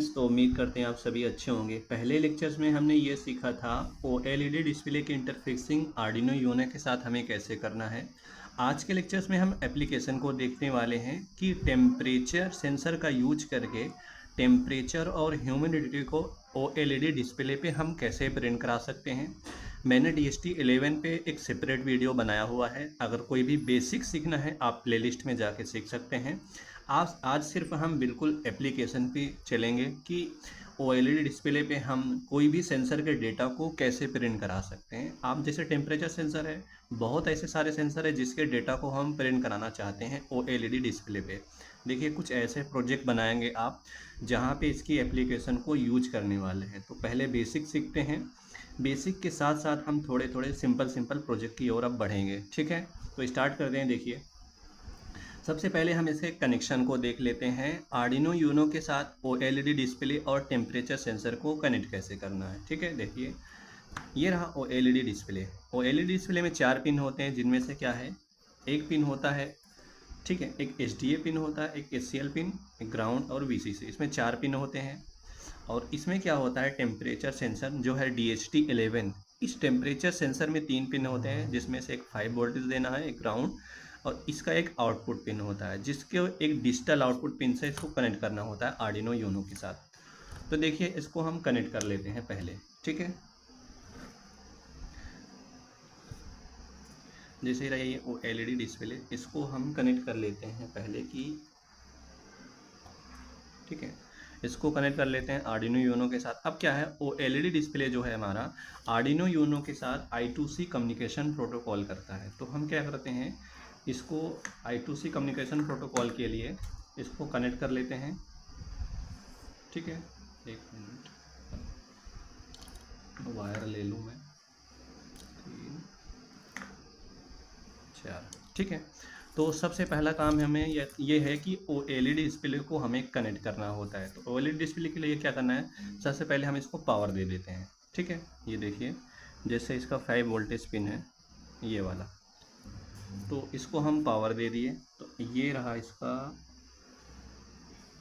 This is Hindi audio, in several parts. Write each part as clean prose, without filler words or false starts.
फ्रेंड्स, तो उम्मीद करते हैं आप सभी अच्छे होंगे। पहले लेक्चर्स में हमने ये सीखा था ओएलईडी डिस्प्ले की इंटरफेसिंग आर्डिनो यूनो के साथ हमें कैसे करना है। आज के लेक्चर्स में हम एप्लीकेशन को देखने वाले हैं कि टेम्परेचर सेंसर का यूज करके टेम्परेचर और ह्यूमिडिटी को ओएलईडी डिस्प्ले पे हम कैसे प्रिंट करा सकते हैं। मैंने DST11 पे एक सेपरेट वीडियो बनाया हुआ है, अगर कोई भी बेसिक सीखना है आप प्लेलिस्ट में जाके सीख सकते हैं। आज सिर्फ हम बिल्कुल एप्लीकेशन पे चलेंगे कि ओएलईडी डिस्प्ले पे हम कोई भी सेंसर के डेटा को कैसे प्रिंट करा सकते हैं। आप जैसे टेम्परेचर सेंसर है, बहुत ऐसे सारे सेंसर है जिसके डेटा को हम प्रिंट कराना चाहते हैं ओएलईडी डिस्प्ले पे। देखिए, कुछ ऐसे प्रोजेक्ट बनाएंगे आप जहाँ पे इसकी एप्लीकेशन को यूज करने वाले हैं। तो पहले बेसिक सीखते हैं, बेसिक के साथ साथ हम थोड़े थोड़े सिंपल प्रोजेक्ट की ओर अब बढ़ेंगे। ठीक है, तो स्टार्ट करते हैं। देखिए, सबसे पहले हम इसके कनेक्शन को देख लेते हैं। आर्डिनो यूनो के साथ ओएलईडी डिस्प्ले और टेम्परेचर सेंसर को कनेक्ट कैसे करना है। ठीक है, देखिए ये रहा ओएलईडी डिस्प्ले। ओएलईडी डिस्प्ले में 4 पिन होते हैं, जिनमें से क्या है, एक पिन होता है, ठीक है, एक SDA पिन होता है, एक SCL पिन, एक ग्राउंड और VCC। इसमें 4 पिन होते हैं। और इसमें क्या होता है, टेम्परेचर सेंसर जो है DHT11, इस टेम्परेचर सेंसर में 3 पिन होते हैं, जिसमें से एक 5 वोल्टेज देना है, एक ग्राउंड, और इसका एक आउटपुट पिन होता है जिसके एक डिजिटल आउटपुट पिन से इसको कनेक्ट करना होता है आर्डिनो यूनो के साथ। तो देखिए, इसको हम कनेक्ट कर लेते हैं पहले। ठीक है, जैसे रही ये ओएलईडी डिस्प्ले, इसको हम कनेक्ट कर लेते हैं पहले की। ठीक है, इसको कनेक्ट कर लेते हैं आर्डिनो यूनो के साथ। अब क्या है, ओएलईडी डिस्प्ले जो है हमारा आर्डिनो यूनो के साथ I2C कम्युनिकेशन प्रोटोकॉल करता है। तो हम क्या करते हैं, इसको I2C कम्युनिकेशन प्रोटोकॉल के लिए इसको कनेक्ट कर लेते हैं। ठीक है, एक मिनट, वायर ले लूँ मैं, 3 4। ठीक है, तो सबसे पहला काम हमें ये है कि ओएलईडी डिस्प्ले को हमें कनेक्ट करना होता है। तो ओएलईडी डिस्प्ले के लिए क्या करना है, सबसे पहले हम इसको पावर दे देते हैं। ठीक है, ये देखिए, जैसे इसका 5 वोल्टेज पिन है ये वाला, तो इसको हम पावर दे दिए, तो ये रहा इसका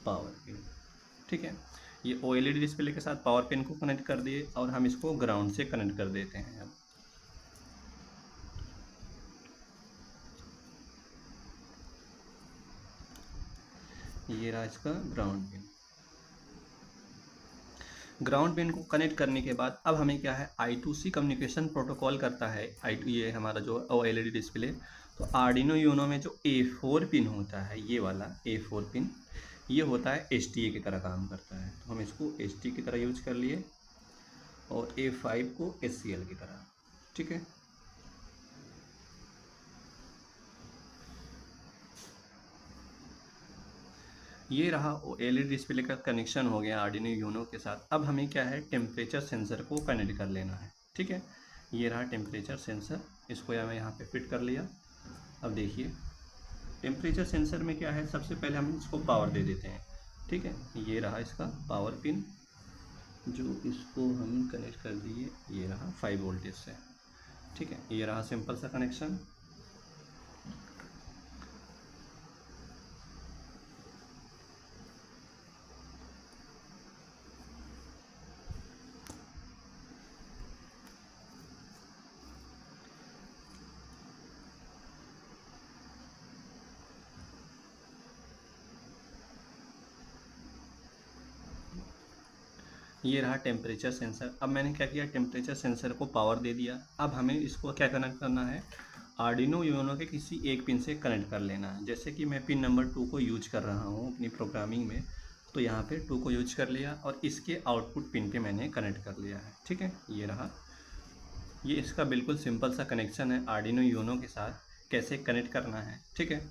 पावर पिन। ठीक है, ये ओएलईडी डिस्प्ले के साथ पावर पिन को कनेक्ट कर दिए और हम इसको ग्राउंड से कनेक्ट कर देते हैं। अब ये रहा इसका ग्राउंड पिन। ग्राउंड पिन को कनेक्ट करने के बाद अब हमें क्या है, I2C कम्युनिकेशन प्रोटोकॉल करता है। ये हमारा जो ओएलईडी डिस्प्ले, तो आर्डिनो यूनो में जो A4 पिन होता है, ये वाला A4 पिन, ये होता है STA की तरह काम करता है। तो हम इसको STA की तरह यूज कर लिए और A5 को SCL की तरह। ठीक है, ये रहा ओएलईडी डिस्प्ले का कनेक्शन हो गया आर्डिनो यूनो के साथ। अब हमें क्या है, टेम्परेचर सेंसर को कनेक्ट कर लेना है। ठीक है, ये रहा टेम्परेचर सेंसर, इसको मैं यहाँ पे फिट कर लिया। अब देखिए, टेम्परेचर सेंसर में क्या है, सबसे पहले हम इसको पावर दे देते हैं। ठीक है, ये रहा इसका पावर पिन, जो इसको हम कनेक्ट कर दिए, ये रहा 5 वोल्टेज से। ठीक है, ये रहा सिंपल सा कनेक्शन। ये रहा टेम्परेचर सेंसर। अब मैंने क्या किया, टेम्परेचर सेंसर को पावर दे दिया। अब हमें इसको क्या कनेक्ट करना है, आर्डिनो यूनो के किसी एक पिन से कनेक्ट कर लेना है। जैसे कि मैं पिन नंबर 2 को यूज कर रहा हूँ अपनी प्रोग्रामिंग में, तो यहाँ पे 2 को यूज कर लिया और इसके आउटपुट पिन पे मैंने कनेक्ट कर लिया है। ठीक है, ये रहा, ये इसका बिल्कुल सिंपल सा कनेक्शन है आर्डिनो यूनो के साथ कैसे कनेक्ट करना है। ठीक है,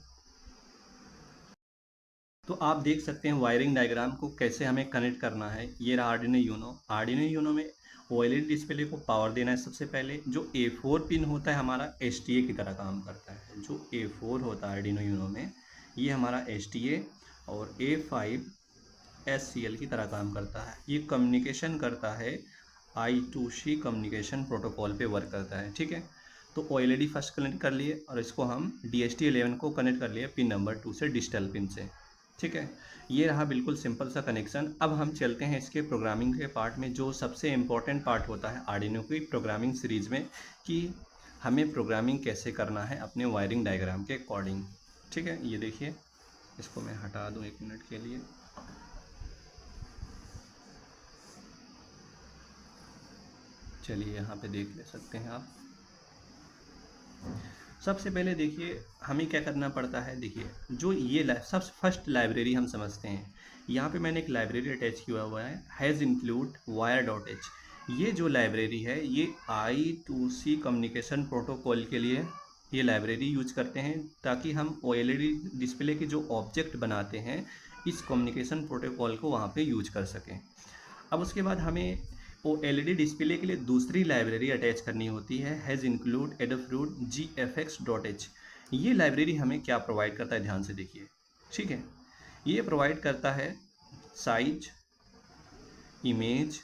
तो आप देख सकते हैं वायरिंग डायग्राम को कैसे हमें कनेक्ट करना है। ये रहा आर्डिनो यूनो। आर्डिनो यूनो में ओएलईडी डिस्प्ले को पावर देना है। सबसे पहले जो A4 पिन होता है हमारा STA की तरह काम करता है। जो A4 होता है आर्डिनो यूनो में, ये हमारा STA, और A5 SCL की तरह काम करता है। ये कम्युनिकेशन करता है I2C कम्युनिकेशन प्रोटोकॉल पे वर्क करता है। ठीक है, तो ओएलईडी फर्स्ट कनेक्ट कर लिए और इसको हम DHT11 को कनेक्ट कर लिए पिन नंबर 2 से, डिजिटल पिन से। ठीक है, ये रहा बिल्कुल सिंपल सा कनेक्शन। अब हम चलते हैं इसके प्रोग्रामिंग के पार्ट में, जो सबसे इम्पोर्टेंट पार्ट होता है आर्डिनो की प्रोग्रामिंग सीरीज में, कि हमें प्रोग्रामिंग कैसे करना है अपने वायरिंग डायग्राम के अकॉर्डिंग। ठीक है, ये देखिए, इसको मैं हटा दूं 1 मिनट के लिए। चलिए यहाँ पे देख ले सकते हैं आप। सबसे पहले देखिए हमें क्या करना पड़ता है। देखिए जो ये सबसे फर्स्ट लाइब्रेरी हम समझते हैं, यहाँ पे मैंने एक लाइब्रेरी अटैच किया हुआ है, has include wire dot H. ये जो लाइब्रेरी है ये I2C कम्युनिकेशन प्रोटोकॉल के लिए ये लाइब्रेरी यूज करते हैं, ताकि हम OLED डिस्प्ले के जो ऑब्जेक्ट बनाते हैं इस कम्युनिकेशन प्रोटोकॉल को वहाँ पे यूज कर सकें। अब उसके बाद हमें OLED डिस्प्ले के लिए दूसरी लाइब्रेरी अटैच करनी होती है, हैज़ इंक्लूड एडाफ्रूट GFX.h। ये लाइब्रेरी हमें क्या प्रोवाइड करता है, ध्यान से देखिए। ठीक है, ये प्रोवाइड करता है साइज, इमेज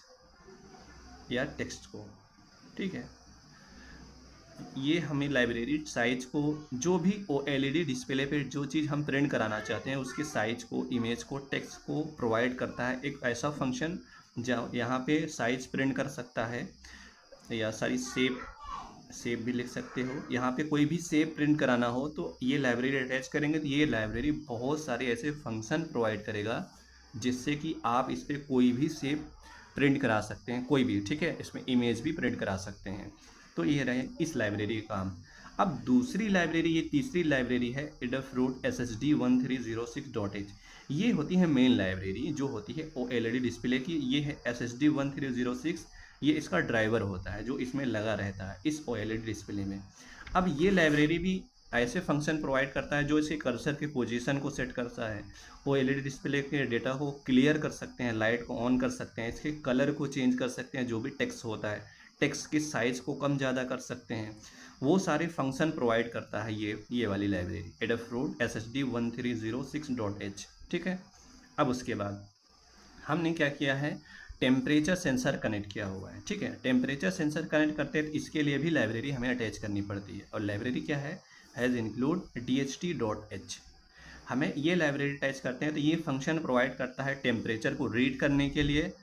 या टेक्स्ट को। ठीक है, ये हमें लाइब्रेरी साइज को, जो भी OLED डिस्प्ले पे जो चीज़ हम प्रिंट कराना चाहते हैं उसके साइज को, इमेज को, टेक्स्ट को प्रोवाइड करता है। एक ऐसा फंक्शन जहाँ यहाँ पे साइज प्रिंट कर सकता है, या सारी शेप भी लिख सकते हो। यहाँ पे कोई भी शेप प्रिंट कराना हो तो ये लाइब्रेरी अटैच करेंगे, तो ये लाइब्रेरी बहुत सारे ऐसे फंक्शन प्रोवाइड करेगा जिससे कि आप इस पर कोई भी शेप प्रिंट करा सकते हैं, कोई भी। ठीक है, इसमें इमेज भी प्रिंट करा सकते हैं। तो ये रहे इस लाइब्रेरी का काम। अब दूसरी लाइब्रेरी, ये तीसरी लाइब्रेरी है एडाफ्रूट SSD1306.h। ये होती है मेन लाइब्रेरी जो होती है OLED डिस्प्ले की। ये है SSD1306, ये इसका ड्राइवर होता है जो इसमें लगा रहता है इस OLED डिस्प्ले में। अब ये लाइब्रेरी भी ऐसे फंक्शन प्रोवाइड करता है जो इसे कर्सर के पोजीशन को सेट करता है, OLED डिस्प्ले के डेटा को क्लियर कर सकते हैं, लाइट को ऑन कर सकते हैं, इसके कलर को चेंज कर सकते हैं, जो भी टेक्स्ट होता है टेक्स्ट की साइज़ को कम ज़्यादा कर सकते हैं। वो सारे फंक्शन प्रोवाइड करता है ये वाली लाइब्रेरी एडाफ्रूट SSD1306.h। ठीक है, अब उसके बाद हमने क्या किया है, टेम्परेचर सेंसर कनेक्ट किया हुआ है। ठीक है, टेम्परेचर सेंसर कनेक्ट करते हैं तो इसके लिए भी लाइब्रेरी हमें अटैच करनी पड़ती है, और लाइब्रेरी क्या है, हैज़ इंक्लूड DHT.h। हमें ये लाइब्रेरी अटैच करते हैं तो ये फंक्शन प्रोवाइड करता है टेम्परेचर को रीड करने के लिए,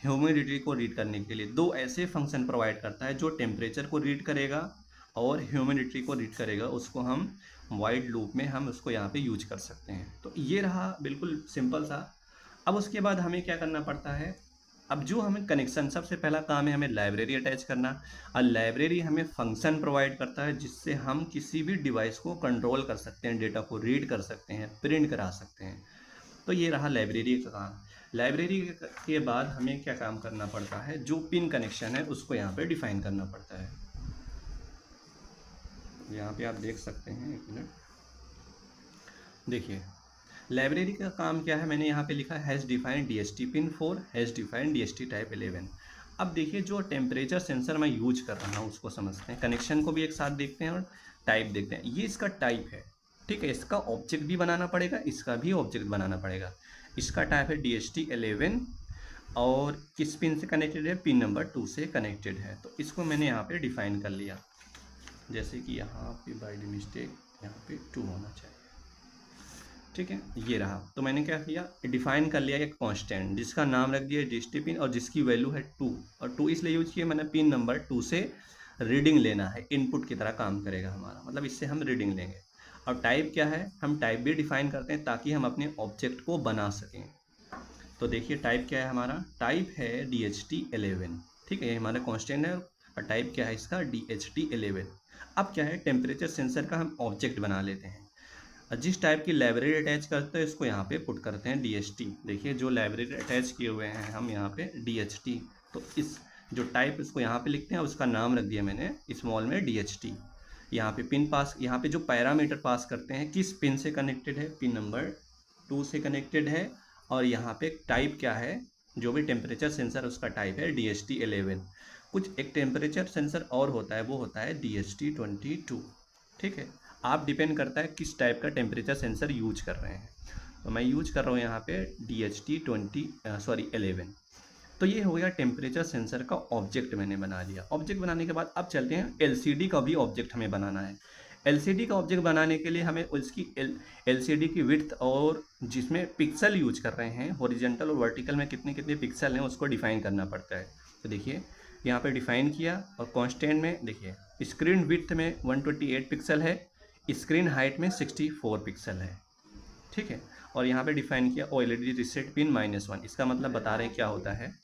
ह्यूमिडिटी को रीड करने के लिए। दो ऐसे फंक्शन प्रोवाइड करता है जो टेम्परेचर को रीड करेगा और ह्यूमिडिटी को रीड करेगा, उसको हम वाइड लूप में हम उसको यहाँ पे यूज कर सकते हैं। तो ये रहा बिल्कुल सिंपल सा। अब उसके बाद हमें क्या करना पड़ता है, अब जो हमें कनेक्शन, सबसे पहला काम है हमें लाइब्रेरी अटैच करना, और लाइब्रेरी हमें फंक्शन प्रोवाइड करता है जिससे हम किसी भी डिवाइस को कंट्रोल कर सकते हैं, डेटा को रीड कर सकते हैं, प्रिंट करा सकते हैं। तो ये रहा लाइब्रेरी का काम। लाइब्रेरी के बाद हमें क्या काम करना पड़ता है, जो पिन कनेक्शन है उसको यहाँ पे डिफाइन करना पड़ता है। यहाँ पे आप देख सकते हैं, 1 मिनट देखिए, लाइब्रेरी का काम क्या है, मैंने यहाँ पे लिखा है has defined DHT pin 4, has defined DHT type 11। अब देखिए जो टेम्परेचर सेंसर मैं यूज कर रहा हूँ उसको समझते हैं, कनेक्शन को भी एक साथ देखते हैं और टाइप देखते हैं। ये इसका टाइप है, ठीक है, इसका ऑब्जेक्ट भी बनाना पड़ेगा, इसका भी ऑब्जेक्ट बनाना पड़ेगा। इसका टाइप है DHT 11 और किस पिन से कनेक्टेड है, पिन नंबर 2 से कनेक्टेड है। तो इसको मैंने यहाँ पे डिफाइन कर लिया, जैसे कि यहाँ पे बाय मिस्टेक यहाँ पे 2 होना चाहिए। ठीक है, ये रहा। तो मैंने क्या किया, डिफाइन कर लिया एक कांस्टेंट जिसका नाम रख दिया DHT पिन और जिसकी वैल्यू है 2, और 2 इसलिए यूज किया मैंने, पिन नंबर 2 से रीडिंग लेना है, इनपुट की तरह काम करेगा हमारा, मतलब इससे हम रीडिंग लेंगे। और टाइप क्या है, हम टाइप भी डिफाइन करते हैं ताकि हम अपने ऑब्जेक्ट को बना सकें। तो देखिए टाइप क्या है हमारा, टाइप है DHT 11। ठीक है, ये हमारा कांस्टेंट है और टाइप क्या है इसका, DHT 11। अब क्या है, टेम्परेचर सेंसर का हम ऑब्जेक्ट बना लेते हैं। जिस टाइप की लाइब्रेरी अटैच करते हैं इसको यहाँ पे पुट करते हैं DHT। देखिए जो लाइब्रेरी अटैच किए हुए हैं हम यहाँ पे DHT, तो इस जो टाइप इसको यहाँ पे लिखते हैं उसका नाम रख दिया मैंने स्मॉल में DHT। यहाँ पे पिन पास, यहाँ पे जो पैरामीटर पास करते हैं किस पिन से कनेक्टेड है, पिन नंबर 2 से कनेक्टेड है, और यहाँ पे टाइप क्या है, जो भी टेम्परेचर सेंसर उसका टाइप है DHT 11। कुछ एक टेम्परेचर सेंसर और होता है, वो होता है DHT 22। ठीक है, आप डिपेंड करता है किस टाइप का टेम्परेचर सेंसर यूज कर रहे हैं। तो मैं यूज कर रहा हूँ यहाँ पे DHT 11। तो ये हो गया टेम्परेचर सेंसर का ऑब्जेक्ट मैंने बना लिया। ऑब्जेक्ट बनाने के बाद अब चलते हैं LCD का भी ऑब्जेक्ट हमें बनाना है। एलसीडी का ऑब्जेक्ट बनाने के लिए हमें उसकी एलसीडी की विड्थ और जिसमें पिक्सल यूज कर रहे हैं हॉरिजॉन्टल और वर्टिकल में कितने कितने पिक्सल हैं उसको डिफाइन करना पड़ता है। तो देखिए यहाँ पे डिफाइन किया और कांस्टेंट में देखिए स्क्रीन विड्थ में 128 पिक्सल है, स्क्रीन हाइट में 64 पिक्सल है, ठीक है। और यहाँ पे डिफाइन किया ओएलईडी रीसेट पिन -1, इसका मतलब बता रहे हैं क्या होता है।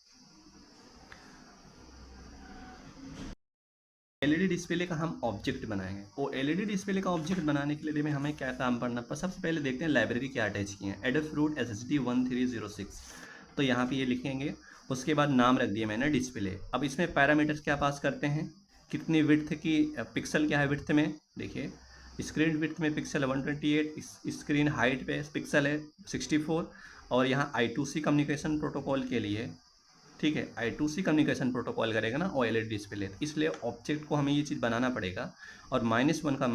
एलईडी डिस्प्ले का हम ऑब्जेक्ट बनाएंगे। वो एलईडी डिस्प्ले का ऑब्जेक्ट बनाने के लिए हमें क्या काम करना पर सबसे पहले देखते हैं लाइब्रेरी क्या अटैच की है। एडाफ्रूट SSD 1306, तो यहाँ पे ये लिखेंगे। उसके बाद नाम रख दिया मैंने डिस्प्ले। अब इसमें पैरामीटर्स क्या पास करते हैं, कितनी विड्थ की पिक्सल क्या है विड्थ में, देखिए स्क्रीन विड्थ में पिक्सल 128, स्क्रीन हाइट पे पिक्सल है 64, और यहाँ I2C कम्युनिकेशन प्रोटोकॉल के लिए, ठीक है, I2C कम्युनिकेशन प्रोटोकॉल करेगा ना OLED डिस्प्ले, इसलिए ऑब्जेक्ट को हमें ये चीज़ बनाना पड़ेगा। और -1 का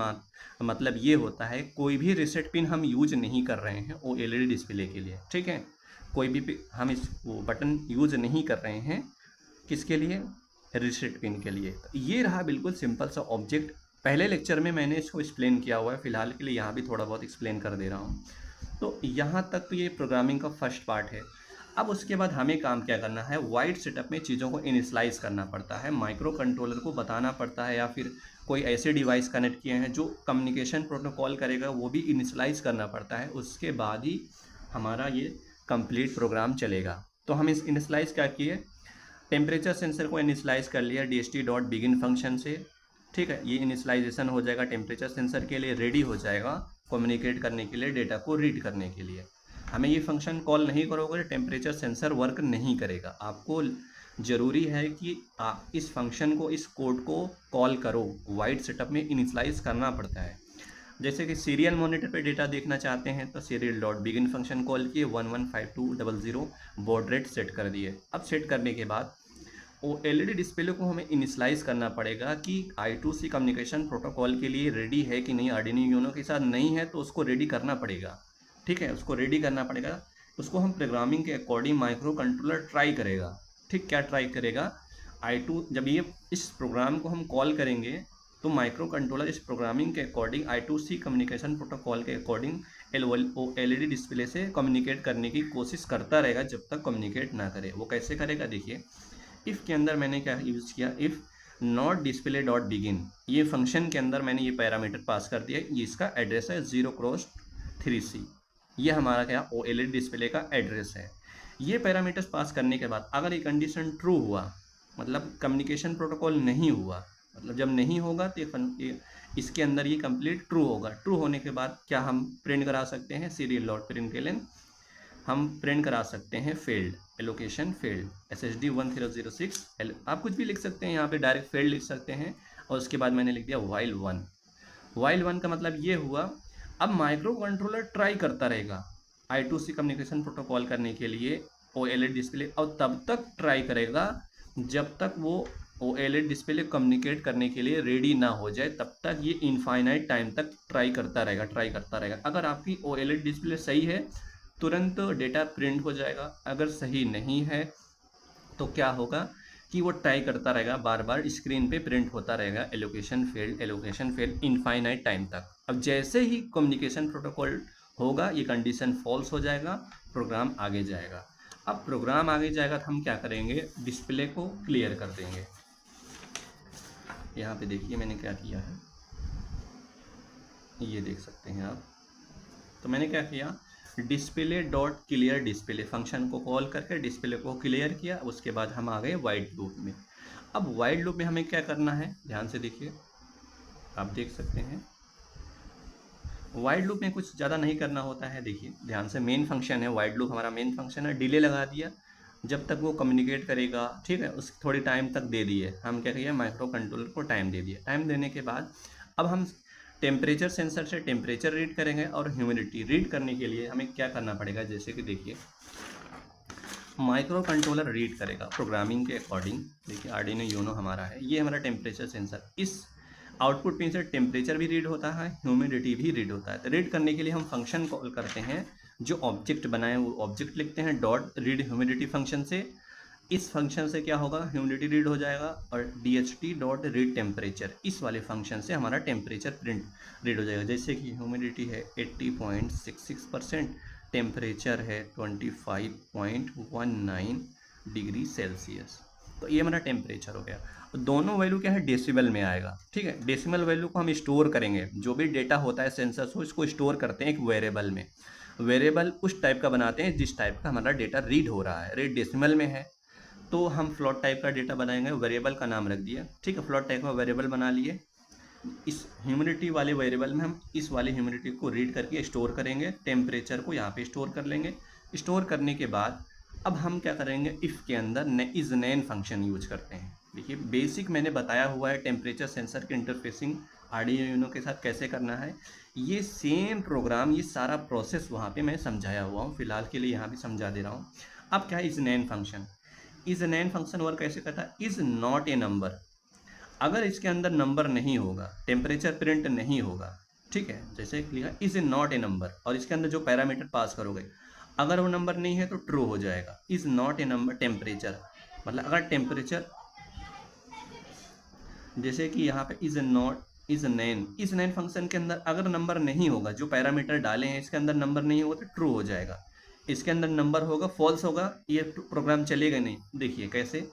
मतलब ये होता है कोई भी रीसेट पिन हम यूज नहीं कर रहे हैं OLED डिस्प्ले के लिए, ठीक है। कोई भी हम इस वो बटन यूज नहीं कर रहे हैं, किसके लिए, रीसेट पिन के लिए। तो ये रहा बिल्कुल सिंपल सा ऑब्जेक्ट। पहले लेक्चर में मैंने इसको एक्सप्लेन किया हुआ है, फिलहाल के लिए यहाँ भी थोड़ा बहुत एक्सप्लेन कर दे रहा हूँ। तो यहाँ तक तो ये प्रोग्रामिंग का फर्स्ट पार्ट है। अब उसके बाद हमें काम क्या करना है, वाइड सेटअप में चीज़ों को इनिशलाइज करना पड़ता है, माइक्रो कंट्रोलर को बताना पड़ता है, या फिर कोई ऐसे डिवाइस कनेक्ट किए हैं जो कम्युनिकेशन प्रोटोकॉल करेगा, वो भी इनिशलाइज करना पड़ता है। उसके बाद ही हमारा ये कंप्लीट प्रोग्राम चलेगा। तो हम इस इनिशलाइज क्या किए, टेम्परेचर सेंसर को इनिशलाइज कर लिया DHT.begin फंक्शन से, ठीक है। ये इनिशलाइजेशन हो जाएगा, टेम्परेचर सेंसर के लिए रेडी हो जाएगा कम्युनिकेट करने के लिए, डेटा को रीड करने के लिए। हमें ये फंक्शन कॉल नहीं करोगे टेम्परेचर सेंसर वर्क नहीं करेगा। आपको ज़रूरी है कि आप इस फंक्शन को, इस कोड को कॉल करो, वाइड सेटअप में इनिशलाइज करना पड़ता है। जैसे कि सीरियल मॉनिटर पे डेटा देखना चाहते हैं तो serial.begin फंक्शन कॉल किए, 115200 बॉड रेट सेट कर दिए। अब सेट करने के बाद वो एलईडी डिस्प्ले को हमें इनिशलाइज करना पड़ेगा कि I2C कम्युनिकेशन प्रोटोकॉल के लिए रेडी है कि नहीं। आर्डिनो यूनो के साथ नहीं है तो उसको रेडी करना पड़ेगा, ठीक है, उसको रेडी करना पड़ेगा। उसको हम प्रोग्रामिंग के अकॉर्डिंग माइक्रो कंट्रोलर ट्राई करेगा, ठीक। क्या ट्राई करेगा, जब ये इस प्रोग्राम को हम कॉल करेंगे तो माइक्रो कंट्रोलर इस प्रोग्रामिंग के अकॉर्डिंग I2C कम्युनिकेशन प्रोटोकॉल के अकॉर्डिंग एलईडी डिस्प्ले से कम्युनिकेट करने की कोशिश करता रहेगा जब तक कम्युनिकेट ना करे। वो कैसे करेगा, देखिए इफ़ के अंदर मैंने क्या यूज़ किया, if not display dot begin, ये फंक्शन के अंदर मैंने ये पैरामीटर पास कर दिया। ये इसका एड्रेस है 0x3C, ये हमारा क्या OLED डिस्प्ले का एड्रेस है। ये पैरामीटर्स पास करने के बाद अगर ये कंडीशन ट्रू हुआ, मतलब कम्युनिकेशन प्रोटोकॉल नहीं हुआ, मतलब जब नहीं होगा तो इसके अंदर ये कंप्लीट ट्रू होगा। ट्रू होने के बाद क्या हम प्रिंट करा सकते हैं, serial.println हम प्रिंट करा सकते हैं फेल्ड, एलोकेशन फेल्ड, SSD 1306, आप कुछ भी लिख सकते हैं यहाँ पे, डायरेक्ट फेल्ड लिख सकते हैं। और उसके बाद मैंने लिख दिया while 1। while 1 का मतलब ये हुआ, अब माइक्रो कंट्रोलर ट्राई करता रहेगा I2C कम्युनिकेशन प्रोटोकॉल करने के लिए OLED डिस्प्ले, और तब तक ट्राई करेगा जब तक वो OLED डिस्प्ले कम्युनिकेट करने के लिए रेडी ना हो जाए, तब तक ये इनफाइनाइट टाइम तक ट्राई करता रहेगा। अगर आपकी OLED डिस्प्ले सही है तुरंत डेटा प्रिंट हो जाएगा, अगर सही नहीं है तो क्या होगा कि वो ट्राई करता रहेगा, बार बार स्क्रीन पे प्रिंट होता रहेगा एलोकेशन फेल्ड इनफाइनाइट टाइम तक। अब जैसे ही कम्युनिकेशन प्रोटोकॉल होगा ये कंडीशन फॉल्स हो जाएगा, प्रोग्राम आगे जाएगा। अब प्रोग्राम आगे जाएगा तो हम क्या करेंगे, डिस्प्ले को क्लियर कर देंगे। यहाँ पे देखिए मैंने क्या किया है, ये देख सकते हैं आप। तो मैंने क्या किया, display dot clear display function को कॉल करके डिस्प्ले को क्लियर किया। उसके बाद हम आ गए वाइड लूप में। अब वाइड लूप में हमें क्या करना है, ध्यान से देखिए, आप देख सकते हैं वाइड लूप में कुछ ज़्यादा नहीं करना होता है। देखिए ध्यान से, मेन फंक्शन है वाइड लूप, हमारा मेन फंक्शन है। डिले लगा दिया जब तक वो कम्युनिकेट करेगा, ठीक है, उस थोड़ी टाइम तक दे दिए। हम क्या किए, माइक्रो कंट्रोलर को टाइम दे दिया। टाइम देने के बाद अब हम टेम्परेचर सेंसर से टेम्परेचर रीड करेंगे, और ह्यूमिडिटी रीड करने के लिए हमें क्या करना पड़ेगा, जैसे कि देखिए माइक्रो कंट्रोलर रीड करेगा प्रोग्रामिंग के अकॉर्डिंग। देखिए आर्डिनो यूनो हमारा है, ये हमारा टेम्परेचर सेंसर, इस आउटपुट पिन से टेम्परेचर भी रीड होता है, ह्यूमिडिटी भी रीड होता है। तो रीड करने के लिए हम फंक्शन कॉल करते हैं, जो ऑब्जेक्ट बनाए वो ऑब्जेक्ट लिखते हैं, डॉट रीड ह्यूमिडिटी फंक्शन से इस फंक्शन से क्या होगा, ह्यूमिडिटी रीड हो जाएगा और DHT डॉट रीड टेम्परेचर, इस वाले फंक्शन से हमारा टेम्परेचर प्रिंट रीड हो जाएगा। जैसे कि ह्यूमिडिटी है 80.66%, टेम्परेचर है 25.19 डिग्री सेल्सियस, तो ये हमारा टेम्परेचर हो गया। दोनों वैल्यू क्या है, डेसिबल में आएगा, ठीक है। डेसिमल वैल्यू को हम स्टोर करेंगे, जो भी डेटा होता है सेंसर से इसको स्टोर करते हैं एक वेरिएबल में। वेरिएबल उस टाइप का बनाते हैं जिस टाइप का हमारा डेटा रीड हो रहा है। रीड डेसिमल में है तो हम फ्लोट टाइप का डेटा बनाएंगे, वेरिएबल का नाम रख दिया, ठीक है। फ्लोट टाइप का वेरिएबल बना लिए। इस ह्यूमिडिटी वाले वेरिएबल में हम इस वाले ह्यूमिडिटी को रीड करके स्टोर करेंगे, टेम्परेचर को यहाँ पे स्टोर कर लेंगे। स्टोर करने के बाद अब हम क्या करेंगे, इफ़ के अंदर इज नेन फंक्शन यूज करते हैं। देखिए बेसिक मैंने बताया हुआ है टेम्परेचर सेंसर के इंटरफेसिंग आर्डिनो यूनो के साथ कैसे करना है। ये सेम प्रोग्राम, ये सारा प्रोसेस वहाँ पे मैं समझाया हुआ हूँ, फिलहाल के लिए यहाँ भी समझा दे रहा हूँ। अब क्या है, इज नेन फंक्शन। इज नेन फंक्शन वर्क कैसे करता है, इज नॉट ए नंबर। अगर इसके अंदर नंबर नहीं होगा, टेम्परेचर प्रिंट नहीं होगा, ठीक है। जैसे लिखा इज नॉट ए नंबर, और इसके अंदर जो पैरामीटर पास करोगे अगर वो नंबर नहीं है तो ट्रू हो जाएगा। Is not a number temperature, मतलब अगर टेम्परेचर, जैसे कि यहाँ पे इज नैन फंक्शन के अंदर अगर नंबर नहीं होगा, जो पैरामीटर डाले हैं इसके अंदर नंबर नहीं होगा तो ट्रू हो जाएगा। इसके अंदर नंबर होगा फॉल्स होगा, ये प्रोग्राम चलेगा नहीं। देखिए कैसे,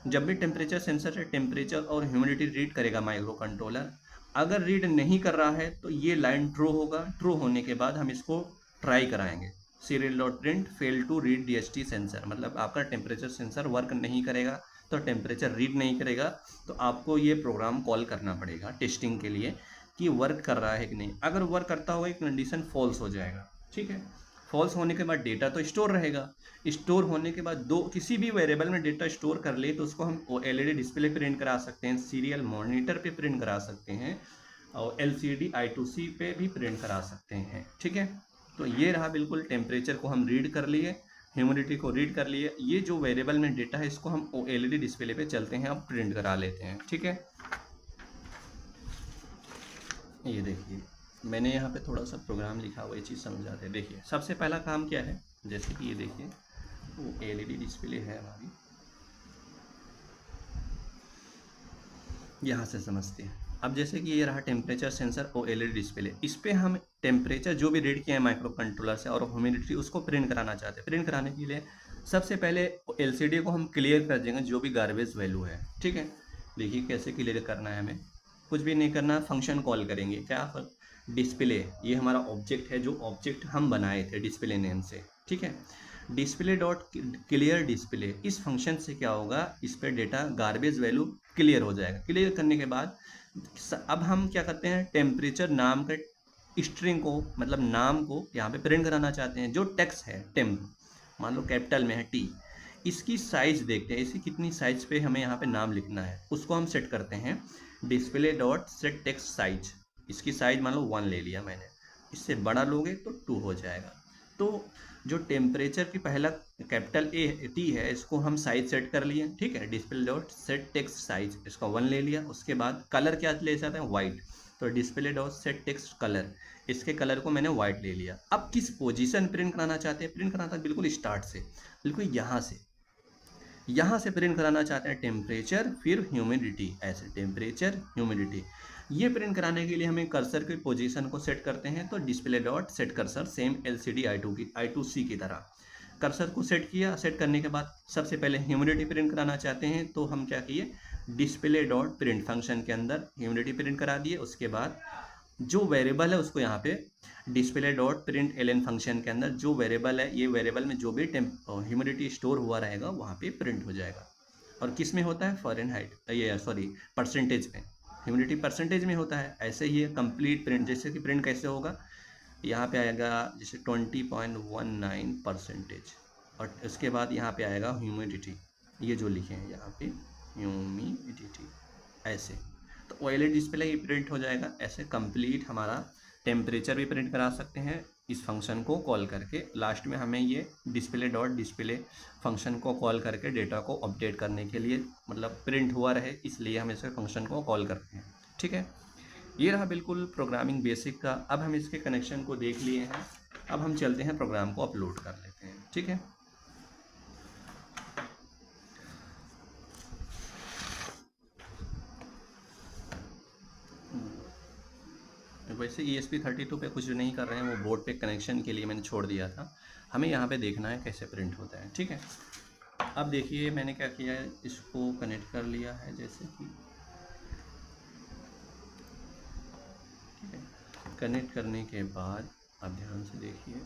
जब भी टेम्परेचर सेंसर से टेम्परेचर और ह्यूमिडिटी रीड करेगा माइक्रो कंट्रोलर, अगर रीड नहीं कर रहा है तो ये लाइन ट्रू होगा। ट्रू होने के बाद हम इसको ट्राई कराएंगे, serial dot print fail to read DHT sensor, मतलब आपका टेम्परेचर सेंसर वर्क नहीं करेगा, तो टेम्परेचर रीड नहीं करेगा, तो आपको ये प्रोग्राम कॉल करना पड़ेगा टेस्टिंग के लिए कि वर्क कर रहा है कि नहीं। अगर वर्क करता होगा एक कंडीशन फॉल्स हो जाएगा, ठीक है। फॉल्स होने के बाद डेटा तो स्टोर रहेगा। स्टोर होने के बाद किसी भी वेरिएबल में डेटा स्टोर कर ले तो उसको हम LED डिस्प्ले प्रिंट करा सकते हैं, सीरियल मॉनिटर पे प्रिंट करा सकते हैं, और LCD I2C पे भी प्रिंट करा सकते हैं, ठीक है। तो ये रहा बिल्कुल, टेम्परेचर को हम रीड कर लिए, ह्यूमिडिटी को रीड कर लिए। ये जो वेरिएबल में डेटा है इसको हम LED डिस्प्ले पे चलते हैं, अब प्रिंट करा लेते हैं, ठीक है। ये देखिए मैंने यहाँ पे थोड़ा सा प्रोग्राम लिखा हुआ, ये चीज़ समझाते हैं। देखिए सबसे पहला काम क्या है, जैसे कि ये देखिए वो LED डिस्प्ले है हमारी, यहाँ से समझते हैं। अब जैसे कि ये रहा टेम्परेचर सेंसर और LED डिस्प्ले, इस पर हम टेम्परेचर जो भी रीड किया है माइक्रो कंट्रोलर से और ह्यूमिडिटी उसको प्रिंट कराना चाहते हैं। प्रिंट कराने के लिए सबसे पहले LCD को हम क्लियर कर देंगे जो भी गार्बेज वैल्यू है, ठीक है। देखिए कैसे क्लियर करना है, हमें कुछ भी नहीं करना, फंक्शन कॉल करेंगे। क्या, डिस्प्ले, ये हमारा ऑब्जेक्ट है, जो ऑब्जेक्ट हम बनाए थे डिस्प्ले नेम से, ठीक है। डिस्प्ले डॉट क्लियर डिस्प्ले, इस फंक्शन से क्या होगा, इस पर डेटा गार्बेज वैल्यू क्लियर हो जाएगा। क्लियर करने के बाद अब हम क्या करते हैं, टेम्परेचर नाम के स्ट्रिंग को, मतलब नाम को यहाँ पे प्रिंट कराना चाहते हैं। जो टेक्स्ट है टेम्प, मान लो कैपिटल में है T, इसकी साइज देखते हैं, इसकी कितनी साइज पे हमें यहाँ पे नाम लिखना है, उसको हम सेट करते हैं display dot set text size. इसकी साइज मान लो 1 ले लिया मैंने, इससे बड़ा लोगे तो 2 हो जाएगा। तो जो टेम्परेचर की पहला कैपिटल T है इसको हम साइज सेट कर लिए, ठीक है। Display dot set text size, इसका 1 ले लिया। उसके बाद कलर क्या ले जाते हैं, वाइट, तो display dot set text colour, इसके कलर को मैंने वाइट ले लिया। अब किस पोजीशन प्रिंट कराना चाहते हैं, प्रिंट कराना था बिल्कुल स्टार्ट से, बिल्कुल यहाँ से प्रिंट कराना चाहते हैं टेम्परेचर फिर ह्यूमिडिटी, ऐसे टेम्परेचर ह्यूमिडिटी। ये प्रिंट कराने के लिए हमें कर्सर की पोजीशन को सेट करते हैं, तो display dot set cursor, same LCD I2C की तरह कर्सर को सेट किया। सेट करने के बाद सबसे पहले ह्यूमिडिटी प्रिंट कराना चाहते हैं, तो हम क्या किए, डिस्प्ले डॉट प्रिंट फंक्शन के अंदर ह्यूमिडिटी प्रिंट करा दिए। उसके बाद जो वेरिएबल है उसको यहाँ पे display dot print LN function के अंदर जो वेरिएबल है, ये वेरिएबल में जो भी ह्यूमिडिटी स्टोर हुआ रहेगा वहाँ पे प्रिंट हो जाएगा। और किस में होता है, फ़ारेनहाइट, ये सॉरी परसेंटेज में, ह्यूमिडिटी परसेंटेज में होता है। ऐसे ही कंप्लीट प्रिंट, जैसे कि प्रिंट कैसे होगा, यहाँ पे आएगा जैसे 20.19%, और उसके बाद यहाँ पे आएगा ह्यूमिडिटी, ये जो लिखे हैं यहाँ पे ह्यूमिडिटी, ऐसे तो OLED डिस्प्ले ही प्रिंट हो जाएगा। ऐसे कंप्लीट हमारा टेम्परेचर भी प्रिंट करा सकते हैं इस फंक्शन को कॉल करके। लास्ट में हमें ये डिस्प्ले डॉट डिस्प्ले फंक्शन को कॉल करके डेटा को अपडेट करने के लिए, मतलब प्रिंट हुआ रहे इसलिए हम इस फंक्शन को कॉल करते हैं, ठीक है। ये रहा बिल्कुल प्रोग्रामिंग बेसिक का। अब हम इसके कनेक्शन को देख लिए हैं, अब हम चलते हैं प्रोग्राम को अपलोड कर लेते हैं, ठीक है। वैसे ESP32 पे कुछ नहीं कर रहे हैं, वो बोर्ड पे कनेक्शन के लिए मैंने छोड़ दिया था। हमें यहाँ पे देखना है कैसे प्रिंट होता है, ठीक है। अब देखिए मैंने क्या किया है, इसको कनेक्ट कर लिया है जैसे कि, ठीक है। कनेक्ट करने के बाद आप ध्यान से देखिए,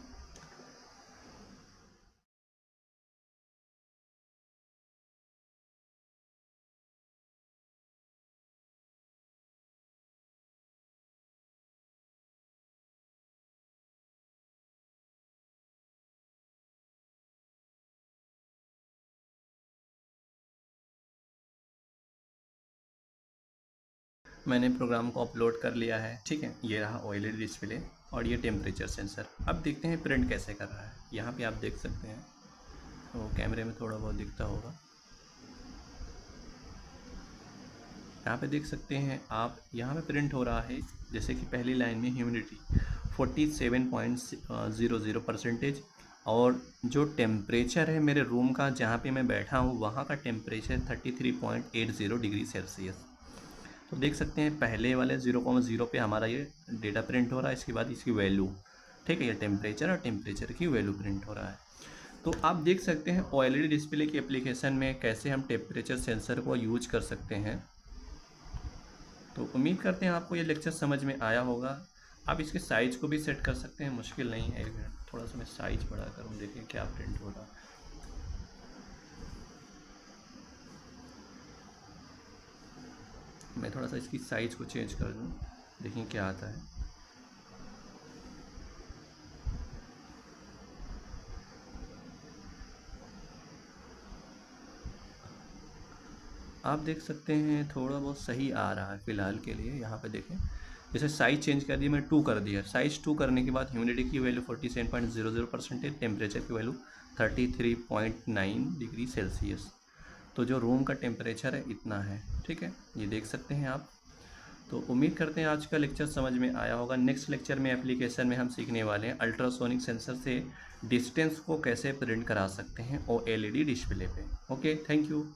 मैंने प्रोग्राम को अपलोड कर लिया है, ठीक है। ये रहा OLED डिस्प्ले और ये टेम्परेचर सेंसर। अब देखते हैं प्रिंट कैसे कर रहा है। यहाँ पे आप देख सकते हैं, तो कैमरे में थोड़ा बहुत दिखता होगा। यहाँ पे देख सकते हैं आप, यहाँ पे प्रिंट हो रहा है जैसे कि पहली लाइन में ह्यूमिडिटी 47.00%, और जो टेम्परेचर है मेरे रूम का जहाँ पे मैं बैठा हूँ वहाँ का टेम्परेचर 33.80 डिग्री सेल्सियस। तो देख सकते हैं पहले वाले 0,0 पे हमारा ये डेटा प्रिंट हो रहा है, इसके बाद इसकी वैल्यू, ठीक है, ये टेम्परेचर और टेम्परेचर की वैल्यू प्रिंट हो रहा है। तो आप देख सकते हैं OLED डिस्प्ले की एप्लीकेशन में कैसे हम टेम्परेचर सेंसर को यूज कर सकते हैं। तो उम्मीद करते हैं आपको ये लेक्चर समझ में आया होगा। आप इसके साइज़ को भी सेट कर सकते हैं, मुश्किल नहीं है। 1 मिनट, थोड़ा सा मैं साइज़ बड़ा करूँ, देखिए क्या प्रिंट हो रहा है। मैं थोड़ा सा इसकी साइज़ को चेंज कर दूँ, देखिए क्या आता है। आप देख सकते हैं थोड़ा बहुत सही आ रहा है फ़िलहाल के लिए। यहाँ पे देखें, जैसे साइज़ चेंज कर दी, मैं 2 कर दिया। साइज़ 2 करने के बाद ह्यूमिडिटी की वैल्यू 47.00%, टेम्परेचर की वैल्यू 33.9 डिग्री सेल्सियस। तो जो रूम का टेम्परेचर है इतना है, ठीक है, ये देख सकते हैं आप। तो उम्मीद करते हैं आज का लेक्चर समझ में आया होगा। नेक्स्ट लेक्चर में एप्लीकेशन में हम सीखने वाले हैं अल्ट्रासोनिक सेंसर से डिस्टेंस को कैसे प्रिंट करा सकते हैं OLED डिस्प्ले पे। Okay, thank you.